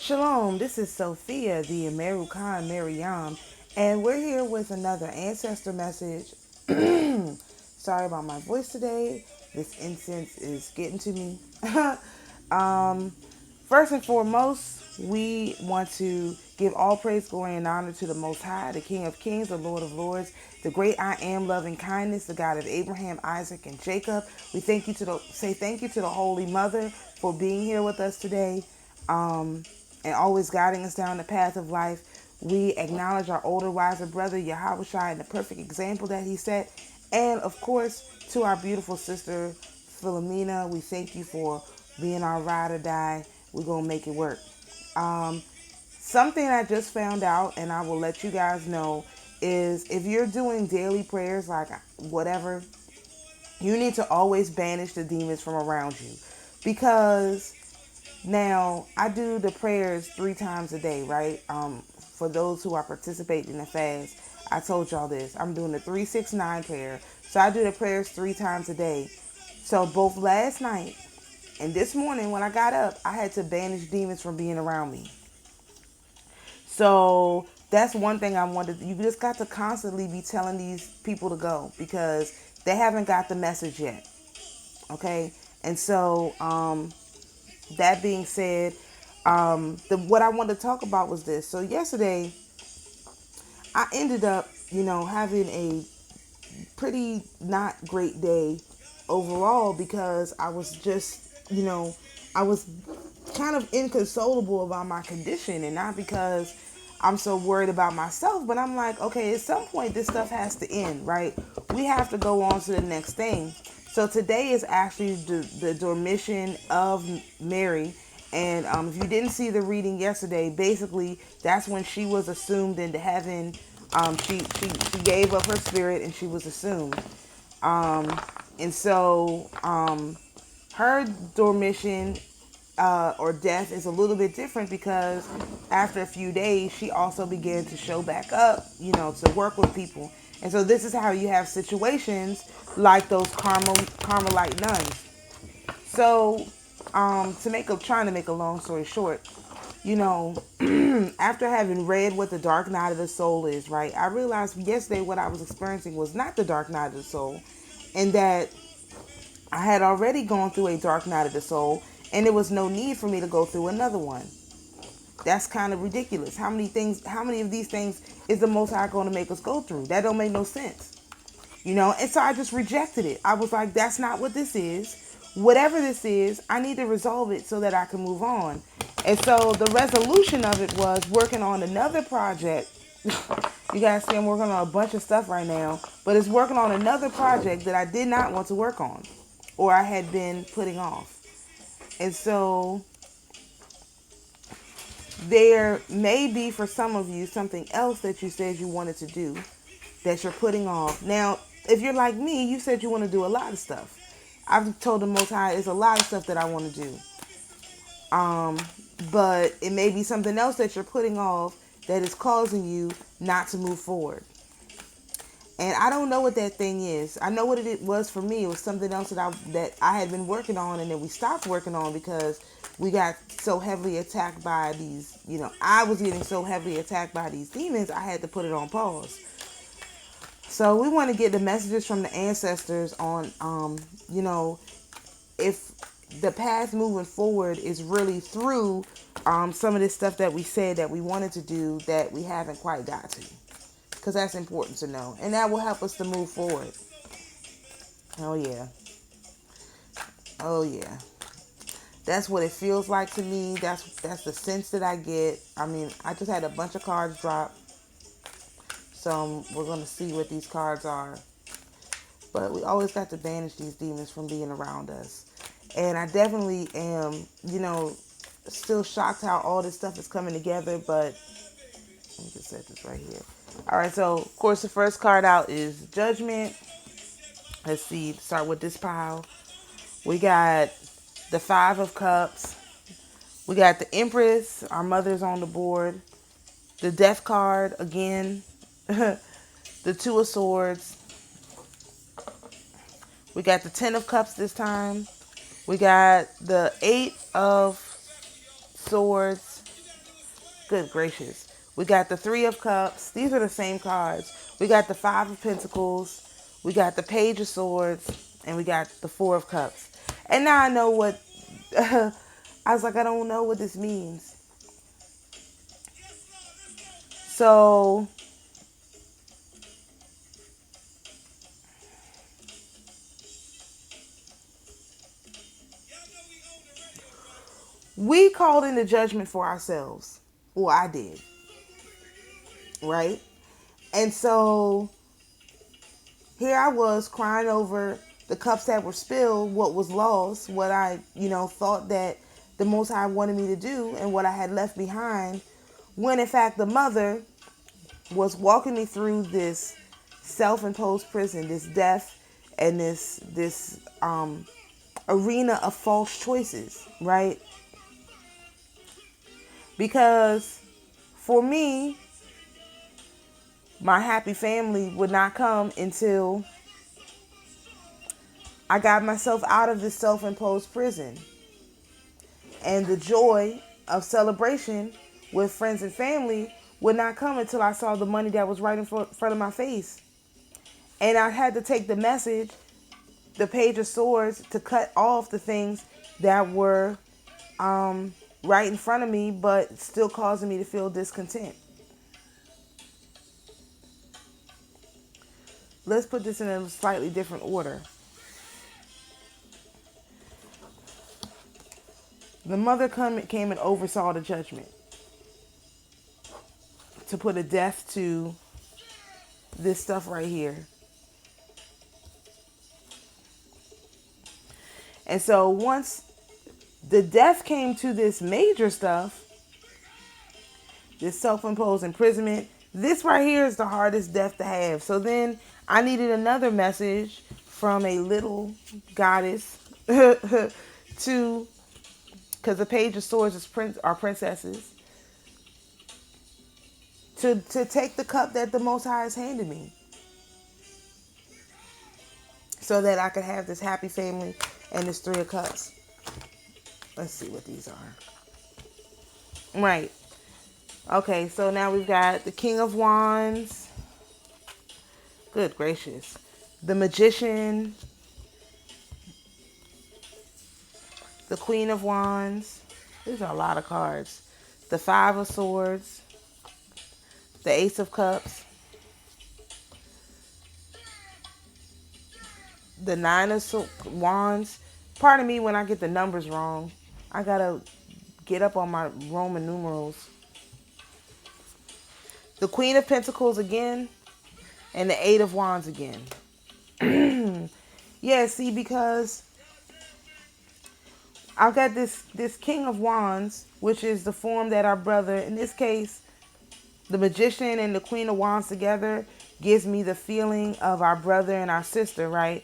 Shalom, this is Sophia, the American Miriam, and we're here with another ancestor message. Sorry about my voice today. This incense is getting to me. um, First and foremost, we want to give all praise, glory, and honor to the Most High, the King of Kings, the Lord of Lords, the great I am, loving kindness, the God of Abraham, Isaac, and Jacob. We say thank you to the Holy Mother for being here with us today. And always guiding us down the path of life. We acknowledge our older, wiser brother, Yahweh Shai, and the perfect example that he set. And of course, to our beautiful sister, Philomena, we thank you for being our ride or die. We're going to make it work. Something I just found out, and I will let you guys know, is if you're doing daily prayers, like whatever, you need to always banish the demons from around you. Because now, I do the prayers 3 times a day, right? For those who are participating in the fast, I told y'all this. I'm doing the 369 prayer. So I do the prayers 3 times a day. So both last night and this morning when I got up, I had to banish demons from being around me. So that's one thing I wanted. You just got to constantly be telling these people to go because they haven't got the message yet. Okay? And so, that being said, what I wanted to talk about was this. So yesterday, I ended up, having a pretty not great day overall because I was just, I was kind of inconsolable about my condition, and not because I'm so worried about myself, but I'm like, okay, at some point this stuff has to end, right? We have to go on to the next thing. So today is actually the Dormition of Mary. And if you didn't see the reading yesterday, basically that's when she was assumed into heaven. She gave up her spirit and she was assumed. And so her dormition or death is a little bit different because after a few days, she also began to show back up, to work with people. And so this is how you have situations like those Carmelite nuns. So, trying to make a long story short, after having read what the dark night of the soul is, right, I realized yesterday what I was experiencing was not the dark night of the soul, and that I had already gone through a dark night of the soul, and there was no need for me to go through another one. That's kind of ridiculous. How many of these things is the Most High going to make us go through? That don't make no sense. And so I just rejected it. I was like, that's not what this is. Whatever this is, I need to resolve it so that I can move on. And so the resolution of it was working on another project. You guys see I'm working on a bunch of stuff right now, but it's working on another project that I did not want to work on or I had been putting off. And so there may be for some of you something else that you said you wanted to do that you're putting off. Now, if you're like me, you said you want to do a lot of stuff. I've told the Most High it's a lot of stuff that I want to do. But it may be something else that you're putting off that is causing you not to move forward. And I don't know what that thing is. I know what it was for me. It was something else that I had been working on, and then we stopped working on because we got so heavily attacked by these, I was getting so heavily attacked by these demons, I had to put it on pause. So we want to get the messages from the ancestors on, if the path moving forward is really through some of this stuff that we said that we wanted to do that we haven't quite got to. Because that's important to know. And that will help us to move forward. Oh, yeah. Oh, yeah. That's what it feels like to me. That's the sense that I get. I mean, I just had a bunch of cards drop. So we're going to see what these cards are. But we always got to banish these demons from being around us. And I definitely am, still shocked how all this stuff is coming together. But let me just set this right here. All right, so, of course, the first card out is Judgment. Let's see, start with this pile. We got the 5 of Cups. We got the Empress. Our mother's on the board. The Death card, again. The 2 of Swords. We got the 10 of Cups this time. We got the 8 of Swords. Good gracious. We got the Three of Cups. These are the same cards. We got the Five of Pentacles. We got the Page of Swords. And we got the Four of Cups. And now I know what... I was like, I don't know what this means. So... we called in the judgment for ourselves. Well, I did. Right? And so here I was crying over the cups that were spilled, what was lost, what I, thought that the Most High wanted me to do and what I had left behind, when in fact the mother was walking me through this self-imposed prison, this death and this arena of false choices, right? Because for me, my happy family would not come until I got myself out of this self-imposed prison. And the joy of celebration with friends and family would not come until I saw the money that was right in front of my face. And I had to take the message, the Page of Swords, to cut off the things that were right in front of me, but still causing me to feel discontent. Let's put this in a slightly different order. The mother came and oversaw the judgment to put a death to this stuff right here. And so once the death came to this major stuff, this self-imposed imprisonment, this right here is the hardest death to have. So then I needed another message from a little goddess to, because the Page of Swords are princesses, to take the cup that the Most High has handed me, so that I could have this happy family and this Three of Cups. Let's see what these are. Right. Okay, so now we've got the King of Wands. Good gracious. The Magician. The Queen of Wands. These are a lot of cards. The Five of Swords. The Ace of Cups. The Nine of Wands. Pardon me when I get the numbers wrong. I gotta get up on my Roman numerals. The Queen of Pentacles again. And the Eight of Wands again. Yeah, see, because I've got this King of Wands, which is the form that our brother, in this case, the Magician and the Queen of Wands together, gives me the feeling of our brother and our sister, right?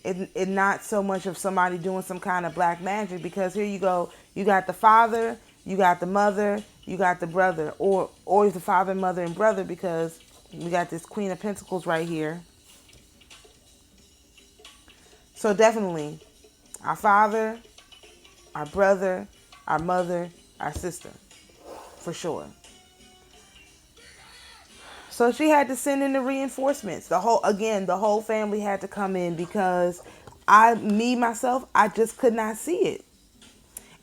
It not so much of somebody doing some kind of black magic, because here you go, you got the father, you got the mother, you got the brother, or the father, mother, and brother, because we got this Queen of Pentacles right here. So definitely, our father, our brother, our mother, our sister, for sure. So she had to send in the reinforcements. The whole family had to come in, because myself, I just could not see it.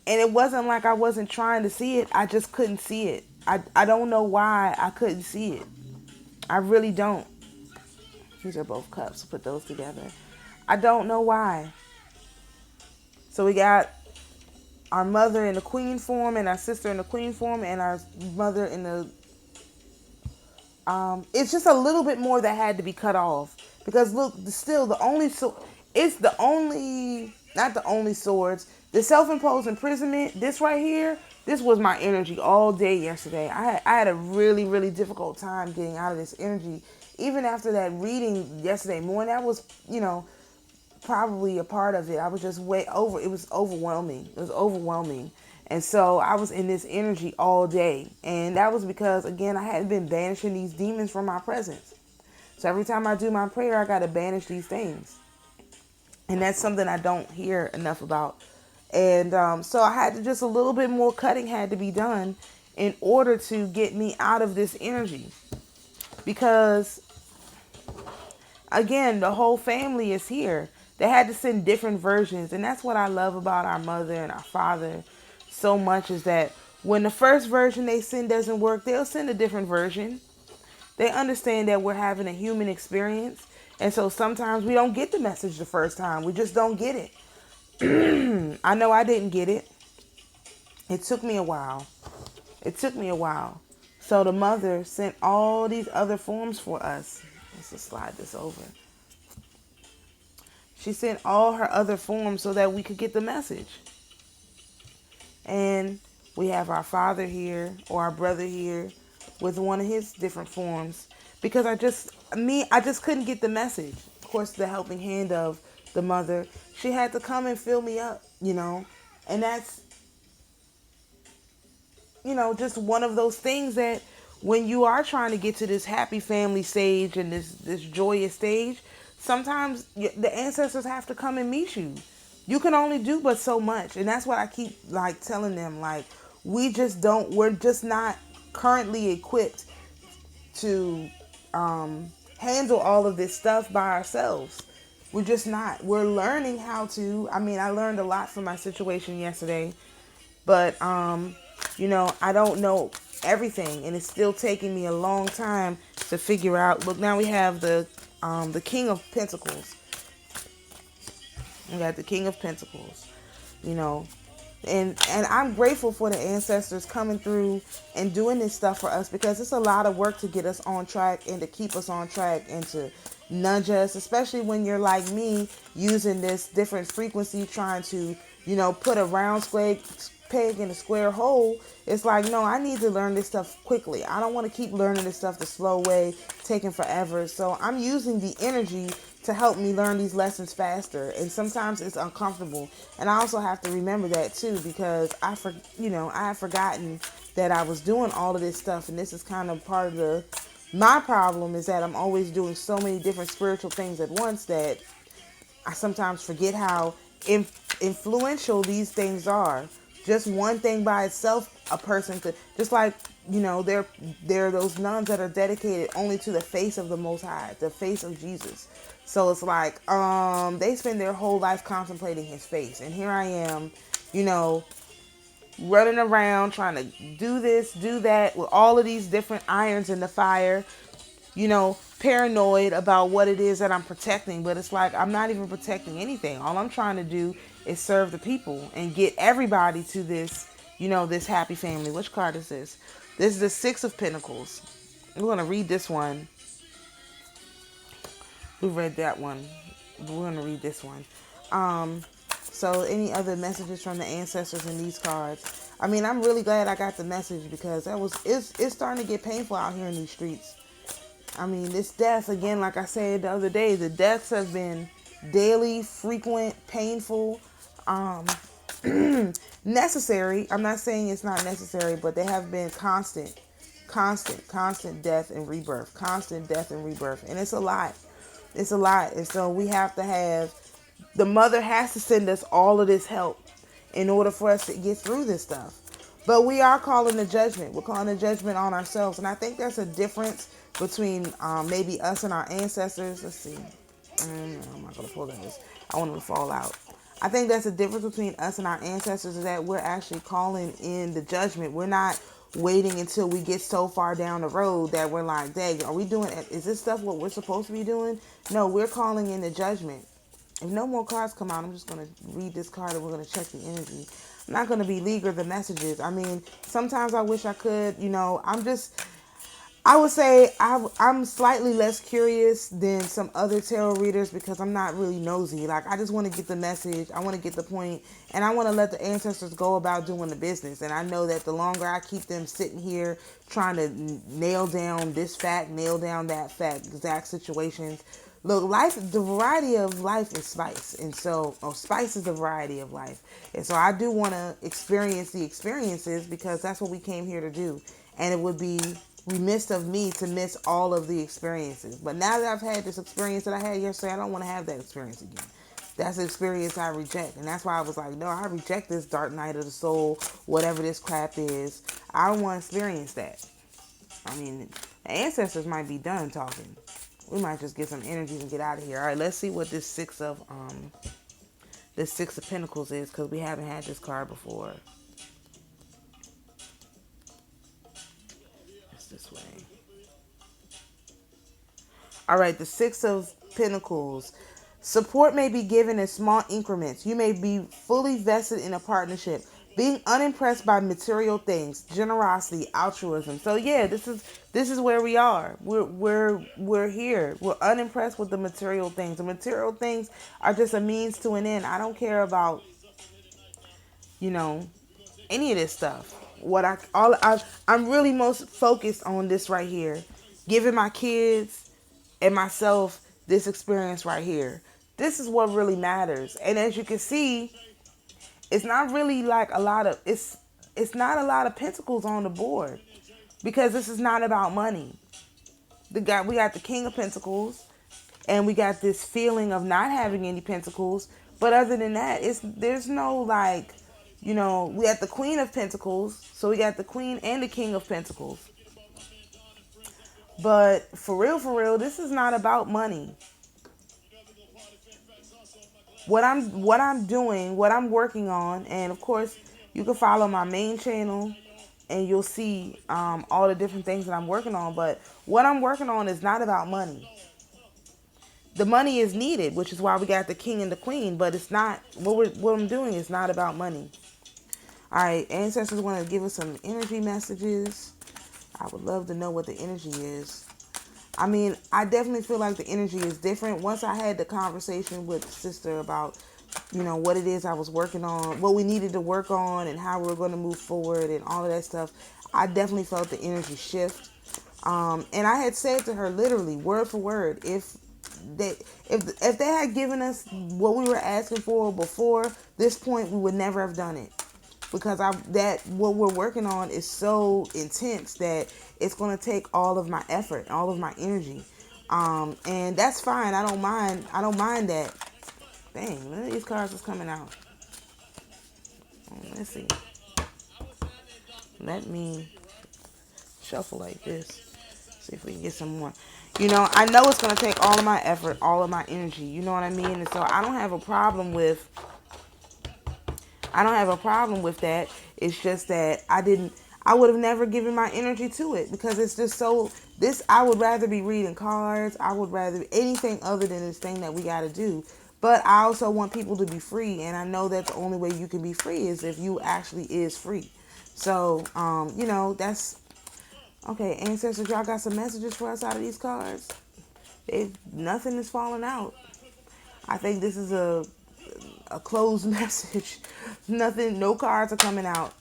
And it wasn't like I wasn't trying to see it. I just couldn't see it. I don't know why I couldn't see it. I really don't. These are both cups. Put those together. I don't know why. So we got our mother in the queen form, and our sister in the queen form, and our mother in the... it's just a little bit more that had to be cut off. Because look, still it's the only, not the only swords. The self-imposed imprisonment, this right here, this was my energy all day yesterday. I had a really, really difficult time getting out of this energy. Even after that reading yesterday morning, that was, probably a part of it. I was just it was overwhelming. It was overwhelming. And so I was in this energy all day. And that was because, again, I hadn't been banishing these demons from my presence. So every time I do my prayer, I got to banish these things. And that's something I don't hear enough about. And so I had to just a little bit more cutting had to be done in order to get me out of this energy. Because, again, the whole family is here. They had to send different versions. And that's what I love about our mother and our father so much, is that when the first version they send doesn't work, they'll send a different version. They understand that we're having a human experience. And so sometimes we don't get the message the first time. We just don't get it. I know I didn't get it. It took me a while. It took me a while. So the mother sent all these other forms for us. Let's just slide this over. She sent all her other forms so that we could get the message. And we have our father here, or our brother here, with one of his different forms. Because I just couldn't get the message. Of course, the helping hand of the mother, she had to come and fill me up, And that's, just one of those things that when you are trying to get to this happy family stage and this joyous stage, sometimes the ancestors have to come and meet you. You can only do but so much. And that's what I keep telling them. We're just not currently equipped to handle all of this stuff by ourselves. We're just not. We're learning how to. I learned a lot from my situation yesterday, but I don't know everything, and it's still taking me a long time to figure out. Look, now we have the King of Pentacles. We got the King of Pentacles, and I'm grateful for the ancestors coming through and doing this stuff for us, because it's a lot of work to get us on track and to keep us on track and to nudge us, especially when you're like me, using this different frequency, trying to, put a round square peg in a square hole. It's like, no, I need to learn this stuff quickly. I don't want to keep learning this stuff the slow way, taking forever. So I'm using the energy to help me learn these lessons faster. And sometimes it's uncomfortable. And I also have to remember that too, because I have forgotten that I was doing all of this stuff. And this is kind of part of my problem, is that I'm always doing so many different spiritual things at once that I sometimes forget how influential these things are. Just one thing by itself, a person could, just like, there are those nuns that are dedicated only to the face of the Most High, the face of Jesus. So it's like, they spend their whole life contemplating his face. And here I am, running around trying to do this, do that, with all of these different irons in the fire, paranoid about what it is that I'm protecting. But it's like, I'm not even protecting anything. All I'm trying to do is serve the people and get everybody to this, this happy family. Which card is this? This is the Six of Pentacles. We're going to read this one. We read that one. We're going to read this one. So any other messages from the ancestors in these cards? I'm really glad I got the message, because it's starting to get painful out here in these streets. This death, again, like I said the other day, the deaths have been daily, frequent, painful, necessary. I'm not saying it's not necessary, but they have been constant death and rebirth, constant death and rebirth. And it's a lot. It's a lot. And so we have to have, the mother has to send us all of this help in order for us to get through this stuff. But we are calling the judgment. We're calling the judgment on ourselves. And I think there's a difference between maybe us and our ancestors. Let's see. I'm not going to pull this. I want them to fall out. I think that's the difference between us and our ancestors, is that we're actually calling in the judgment. We're not waiting until we get so far down the road that we're like, dang, are we doing, is this stuff what we're supposed to be doing? No, we're calling in the judgment. If no more cards come out, I'm just going to read this card and we're going to check the energy. I'm not going to beleaguer the messages. Sometimes I wish I could, I would say I'm slightly less curious than some other tarot readers, because I'm not really nosy. I just want to get the message. I want to get the point, and I want to let the ancestors go about doing the business. And I know that the longer I keep them sitting here trying to nail down this fact, nail down that fact, exact situations. Look, life, the variety of life is spice. And so, spice is the variety of life. And so I do want to experience the experiences, because that's what we came here to do. And it would be remiss of me to miss all of the experiences. But now that I've had this experience that I had yesterday, I don't want to have that experience again. That's the experience I reject. And that's why I was like, no, I reject this dark night of the soul, whatever this crap is. I don't want to experience that. I mean, the ancestors might be done talking. We might just get some energy and get out of here. All right, let's see what this Six of Pentacles is, because we haven't had this card before. It's this way. All right, the Six of Pentacles. Support may be given in small increments. You may be fully vested in a partnership. Being unimpressed by material things, generosity, altruism. So yeah, this is where we are. We're here. We're unimpressed with the material things. The material things are just a means to an end. I don't care about, you know, any of this stuff. I'm really most focused on this right here, giving my kids and myself this experience right here. This is what really matters. And as you can see, it's not really like it's not a lot of pentacles on the board, because this is not about money. We got the King of Pentacles, and we got this feeling of not having any pentacles. But other than that, there's no like, we got the Queen of Pentacles, so we got the Queen and the King of Pentacles. But for real, this is not about money. What I'm doing, what I'm working on, and of course, you can follow my main channel, and you'll see all the different things that I'm working on. But what I'm working on is not about money. The money is needed, which is why we got the King and the Queen. But it's not what I'm doing is not about money. All right, ancestors want to give us some energy messages. I would love to know what the energy is. I mean, I definitely feel like the energy is different. Once I had the conversation with sister about, what it is I was working on, what we needed to work on, and how we were going to move forward and all of that stuff, I definitely felt the energy shift. And I had said to her, literally, word for word, if they had given us what we were asking for before this point, we would never have done it. Because what we're working on is so intense that it's going to take all of my effort, all of my energy, and that's fine. I don't mind that. Dang, none of these cards is coming out. Let's see. Let me shuffle like this. See if we can get some more. I know it's going to take all of my effort, all of my energy. You know what I mean? And so I don't have a problem with that. It's just that I would have never given my energy to it, because it's just I would rather be reading cards. I would rather anything other than this thing that we got to do. But I also want people to be free. And I know that the only way you can be free is if you actually is free. So, that's okay. Ancestors, y'all got some messages for us out of these cards? Nothing is falling out. I think this is a closed message. No cards are coming out.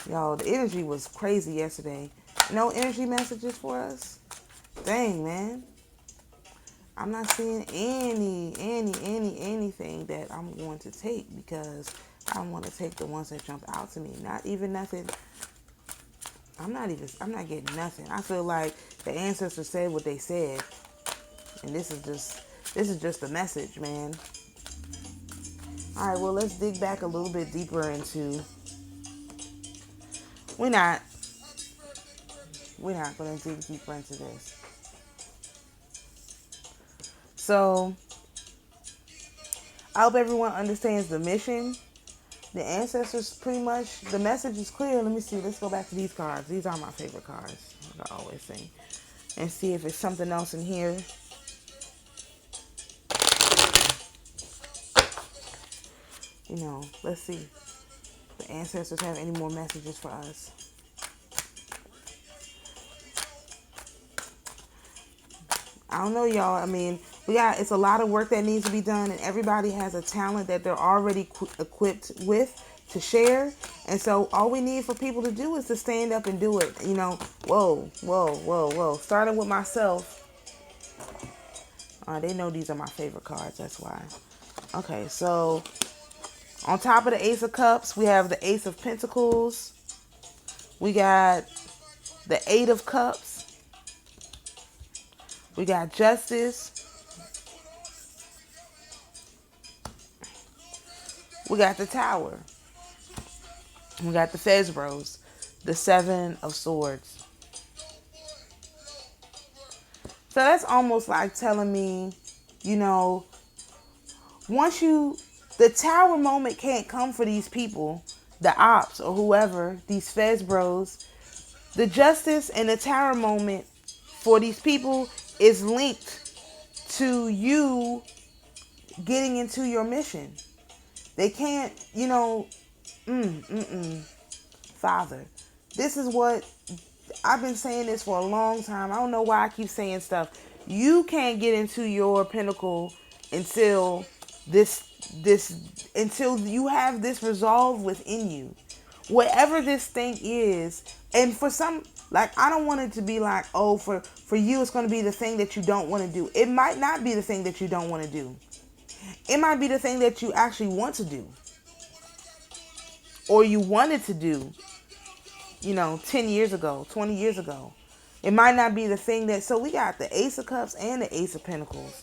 Y'all, the energy was crazy yesterday. No energy messages for us? Dang, man. I'm not seeing anything that I'm going to take, because I want to take the ones that jump out to me. Not even nothing. I'm not getting nothing. I feel like the ancestors said what they said. And this is just a message, man. All right, well, let's dig back a little bit deeper into... We're not going to dig deeper into this. So, I hope everyone understands the mission. The ancestors pretty much... The message is clear. Let me see. Let's go back to these cards. These are my favorite cards, like I always say. And see if it's something else in here. Let's see. The ancestors have any more messages for us. I don't know, y'all. I mean, it's a lot of work that needs to be done, and everybody has a talent that they're already equipped with to share. And so all we need for people to do is to stand up and do it. Whoa. Starting with myself. They know these are my favorite cards. That's why. Okay, so on top of the Ace of Cups, we have the Ace of Pentacles. We got the Eight of Cups. We got Justice. We got the Tower. We got the Fezbros. The Seven of Swords. So that's almost like telling me, you know, once you, the Tower moment can't come for these people, the ops or whoever, these Fezbros. The justice and the Tower moment for these people is linked to you getting into your mission. They can't, Father, this is what I've been saying this for a long time. I don't know why I keep saying stuff. You can't get into your pinnacle until until you have this resolve within you. Whatever this thing is, and for some, like, I don't want it to be like, oh, for you it's going to be the thing that you don't want to do. It might not be the thing that you don't want to do. It might be the thing that you actually want to do, or you wanted to do, 10 years ago, 20 years ago. It might not be the thing that, so we got the Ace of Cups and the Ace of Pentacles.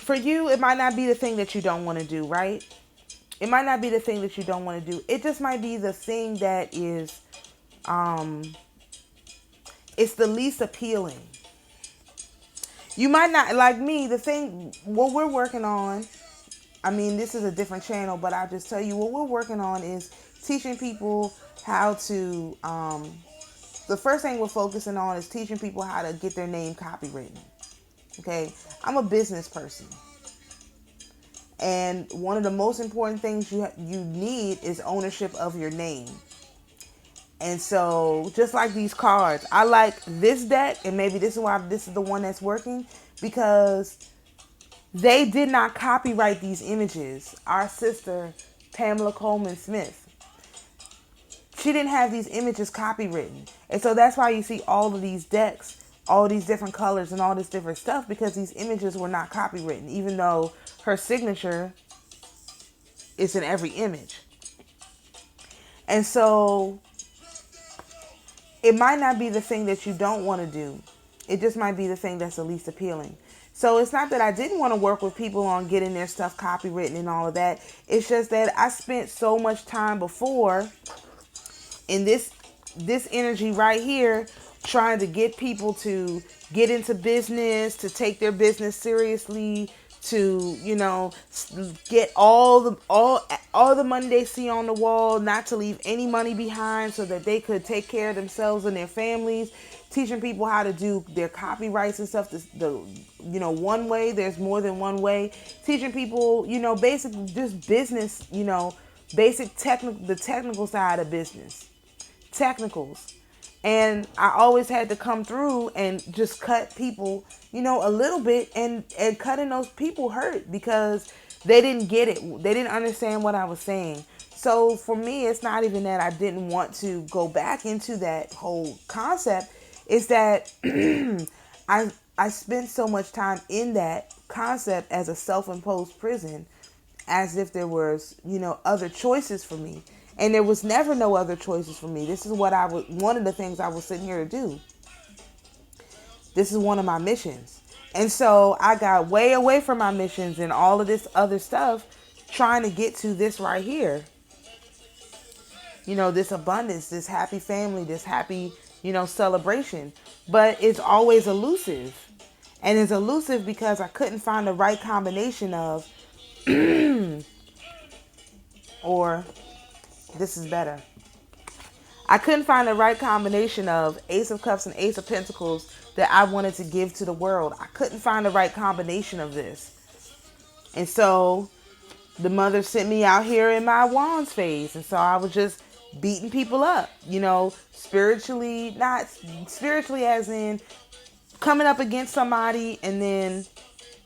For you, it might not be the thing that you don't want to do, right? It might not be the thing that you don't want to do. It just might be the thing that is, it's the least appealing. You might not, like me, what we're working on, this is a different channel, but I'll just tell you what we're working on is teaching people how to, the first thing we're focusing on is teaching people how to get their name copywritten. Okay, I'm a business person. And one of the most important things you need is ownership of your name. And so, just like these cards, I like this deck, and maybe this is why this is the one that's working, because they did not copyright these images. Our sister, Pamela Coleman Smith, she didn't have these images copywritten. And so that's why you see all of these decks, all these different colors and all this different stuff, because these images were not copywritten, even though her signature is in every image. And so it might not be the thing that you don't want to do. It just might be the thing that's the least appealing. So it's not that I didn't want to work with people on getting their stuff copywritten and all of that. It's just that I spent so much time before in this energy right here trying to get people to get into business, to take their business seriously, to, get all the money they see on the wall, not to leave any money behind so that they could take care of themselves and their families, teaching people how to do their copyrights and stuff. One way, there's more than one way. Teaching people, basically just business, the technical side of business. Technicals. And I always had to come through and just cut people, a little bit, and cutting those people hurt because they didn't get it. They didn't understand what I was saying. So for me, it's not even that I didn't want to go back into that whole concept. It's that I spent so much time in that concept as a self-imposed prison, as if there was, other choices for me. And there was never no other choices for me. This is what one of the things I was sitting here to do. This is one of my missions. And so I got way away from my missions and all of this other stuff, trying to get to this right here. This abundance, this happy family, this happy, celebration. But it's always elusive. And it's elusive because I couldn't find the right combination of, or this is better. I couldn't find the right combination of Ace of Cups and Ace of Pentacles that I wanted to give to the world. I couldn't find the right combination of this. And so the mother sent me out here in my wands phase. And so I was just beating people up, spiritually, not spiritually as in coming up against somebody and then,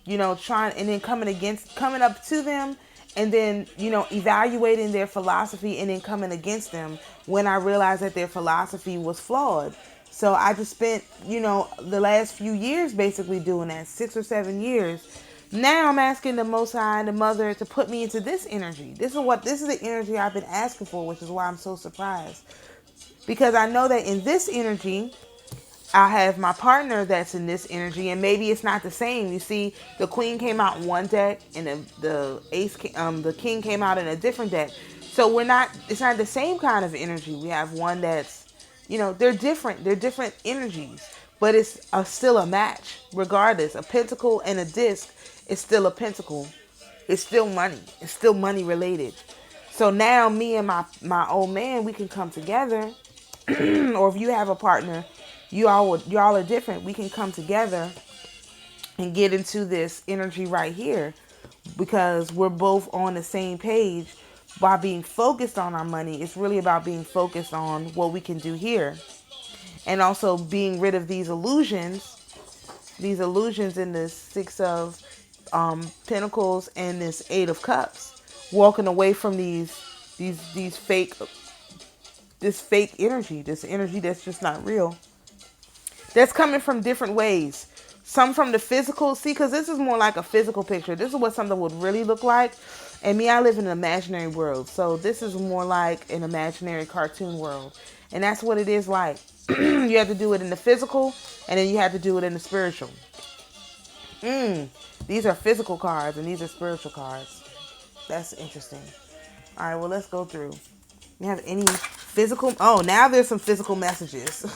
coming up to them and then, evaluating their philosophy and then coming against them when I realized that their philosophy was flawed. So I just spent, the last few years basically doing that, 6 or 7 years. Now I'm asking the Most High and the Mother to put me into this energy. This is the energy I've been asking for, which is why I'm so surprised. Because I know that in this energy, I have my partner that's in this energy, and maybe it's not the same. You see, the queen came out in one deck, and the king came out in a different deck. So we're not. It's not the same kind of energy. We have one that's, they're different. They're different energies, but it's still a match, regardless. A pentacle and a disc is still a pentacle. It's still money. It's still money related. So now me and my old man, we can come together, or if you have a partner, y'all are different. We can come together and get into this energy right here because we're both on the same page. By being focused on our money, it's really about being focused on what we can do here, and also being rid of these illusions in this Six of Pentacles and this Eight of Cups, walking away from these fake energy, this energy that's just not real, that's coming from different ways. Some from the physical, see, because this is more like a physical picture. This is what something would really look like. And me, I live in an imaginary world, so this is more like an imaginary cartoon world, and that's what it is like. You have to do it in the physical, and then you have to do it in the spiritual. These are physical cards, and these are spiritual cards. That's interesting. All right, well, let's go through. You have any physical? Oh, now there's some physical messages.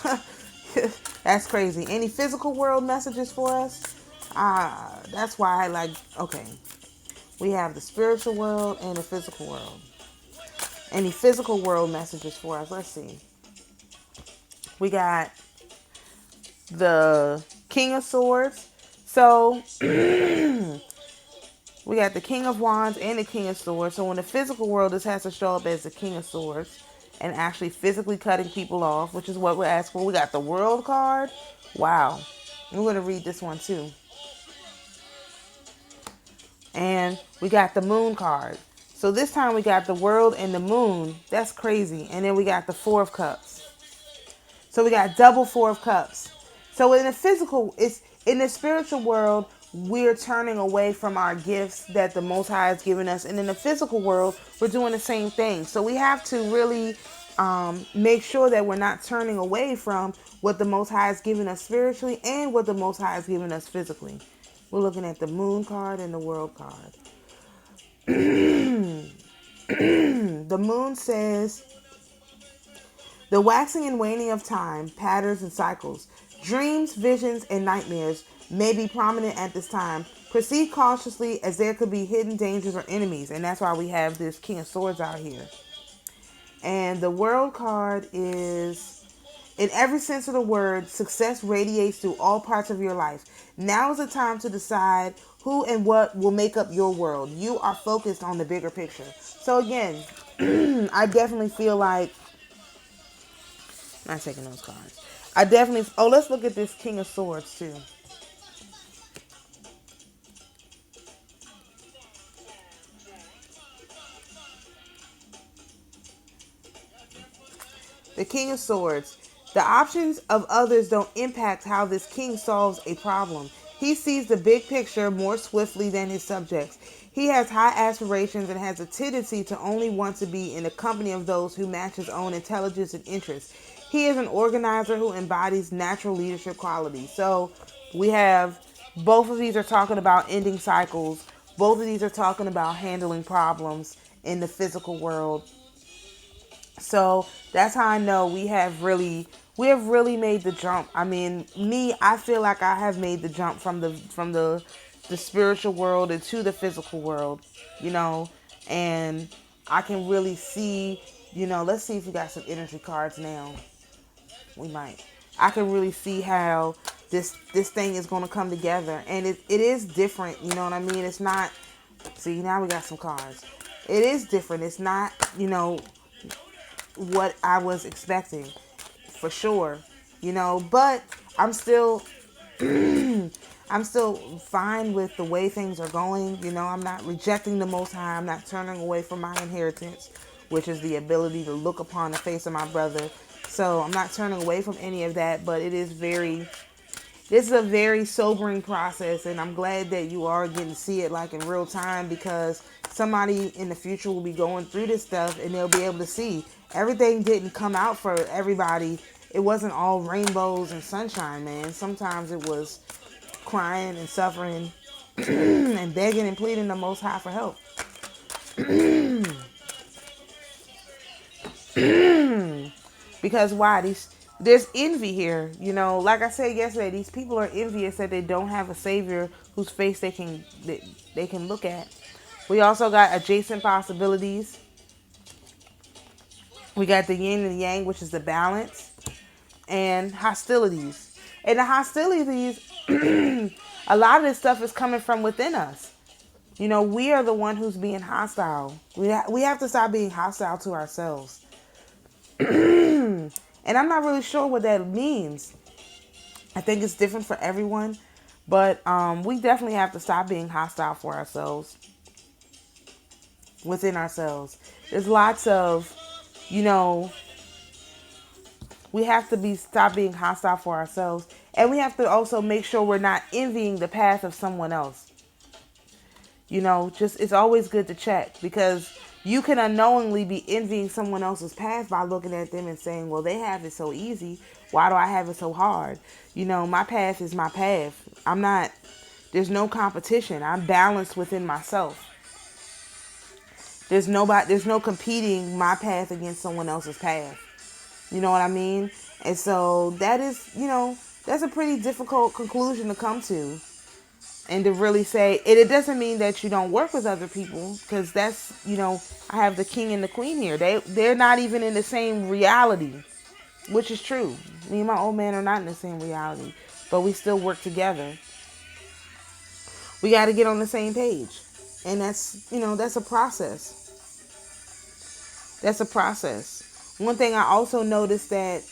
That's crazy. Any physical world messages for us? That's why I like, okay. We have the spiritual world and the physical world. Any physical world messages for us? Let's see. We got the King of Swords. So we got the King of Wands and the King of Swords. So in the physical world, this has to show up as the King of Swords and actually physically cutting people off, which is what we're asking for. We got the World card. Wow. We're going to read this one too. And we got the Moon card. So this time we got the World and the Moon. That's crazy. And then we got the Four of Cups. So we got double Four of Cups. So in the physical, it's in the spiritual world, we're turning away from our gifts that the Most High has given us. And in the physical world, we're doing the same thing. So we have to really make sure that we're not turning away from what the Most High has given us spiritually and what the Most High has given us physically. We're looking at the Moon card and the World card. The Moon says, the waxing and waning of time, patterns and cycles, dreams, visions, and nightmares may be prominent at this time. Proceed cautiously as there could be hidden dangers or enemies. And that's why we have this King of Swords out here. And the World card is, in every sense of the word, success radiates through all parts of your life. Now is the time to decide who and what will make up your world. You are focused on the bigger picture. So again, I definitely feel like, I'm not taking those cards. Let's look at this King of Swords too. The King of Swords. The options of others don't impact how this king solves a problem. He sees the big picture more swiftly than his subjects. He has high aspirations and has a tendency to only want to be in the company of those who match his own intelligence and interests. He is an organizer who embodies natural leadership qualities. So we have, both of these are talking about ending cycles. Both of these are talking about handling problems in the physical world. So that's how I know we have really made the jump. I mean, I feel like I have made the jump from the spiritual world into the physical world, and I can really see, let's see if we got some energy cards now. We might. I can really see how this thing is going to come together, and it is different, you know what I mean? It's not, see, now we got some cards. It is different. It's not, what I was expecting, for sure, but I'm still I'm still fine with the way things are going. I'm not rejecting the Most High. I'm not turning away from my inheritance, which is the ability to look upon the face of my brother. So I'm not turning away from any of that, but this is a very sobering process, and I'm glad that you are getting to see it like in real time, because somebody in the future will be going through this stuff and they'll be able to see everything didn't come out for everybody it wasn't all rainbows and sunshine, man. Sometimes it was crying and suffering and begging and pleading the Most High for help. Because why? There's envy here. You know, like I said yesterday, these people are envious that they don't have a savior whose face they can look at. We also got adjacent possibilities. We got the yin and the yang, which is the balance, and hostilities. And the hostilities, a lot of this stuff is coming from within us. You know, we are the one who's being hostile. We have to stop being hostile to ourselves. And I'm not really sure what that means. I think it's different for everyone. But we definitely have to stop being hostile for ourselves. Within ourselves. There's lots of, you know, we have to stop being hostile for ourselves. And we have to also make sure we're not envying the path of someone else. You know, just it's always good to check, because you can unknowingly be envying someone else's path by looking at them and saying, well, they have it so easy. Why do I have it so hard? You know, my path is my path. There's no competition. I'm balanced within myself. There's no competing my path against someone else's path. You know what I mean? And so that is, you know, that's a pretty difficult conclusion to come to. And to really say, it doesn't mean that you don't work with other people, because that's, you know, I have the king and the queen here. They're not even in the same reality, which is true. Me and my old man are not in the same reality, but we still work together. We got to get on the same page. And that's, you know, that's a process. That's a process. One thing I also noticed that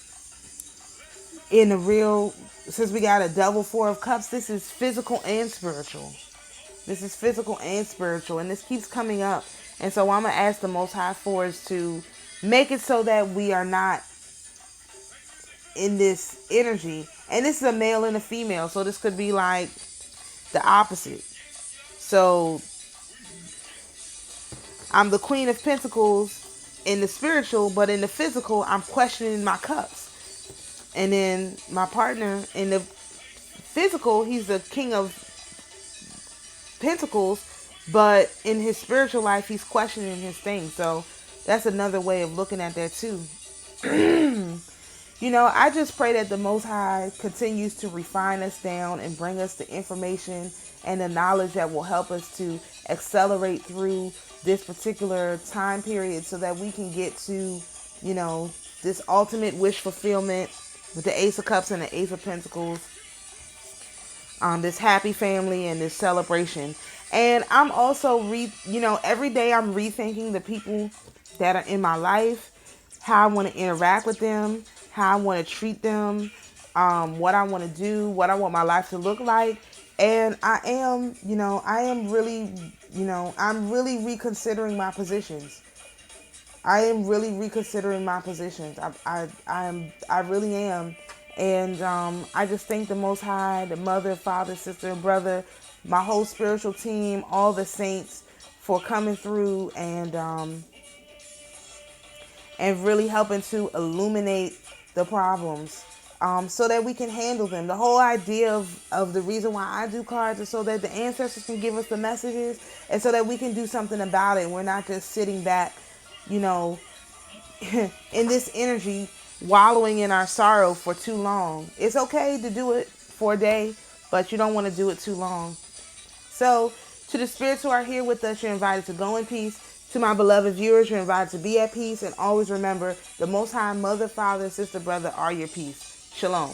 since we got a double Four of Cups, this is physical and spiritual. This is physical and spiritual, and this keeps coming up. And so I'm going to ask the Most High for us to make it so that we are not in this energy. And this is a male and a female, so this could be like the opposite. So I'm the Queen of Pentacles in the spiritual, but in the physical, I'm questioning my cups. And then my partner in the physical, he's the King of Pentacles, but in his spiritual life, he's questioning his thing. So that's another way of looking at that too. You know, I just pray that the Most High continues to refine us down and bring us the information and the knowledge that will help us to accelerate through this particular time period, so that we can get to, you know, this ultimate wish fulfillment with the Ace of Cups and the Ace of Pentacles, this happy family and this celebration. And I'm also, every day I'm rethinking the people that are in my life, how I want to interact with them, how I want to treat them, what I want to do, what I want my life to look like. And I'm really reconsidering my positions. I am really reconsidering my positions. I really am. And I just thank the Most High, the mother, father, sister, and brother, my whole spiritual team, all the saints for coming through and really helping to illuminate the problems so that we can handle them. The whole idea of the reason why I do cards is so that the ancestors can give us the messages and so that we can do something about it. We're not just sitting back, you know, in this energy, wallowing in our sorrow for too long. It's okay to do it for a day, but you don't want to do it too long. So, to the spirits who are here with us, you're invited to go in peace. To my beloved viewers, you're invited to be at peace. And always remember, the Most High, mother, father, sister, brother are your peace. Shalom.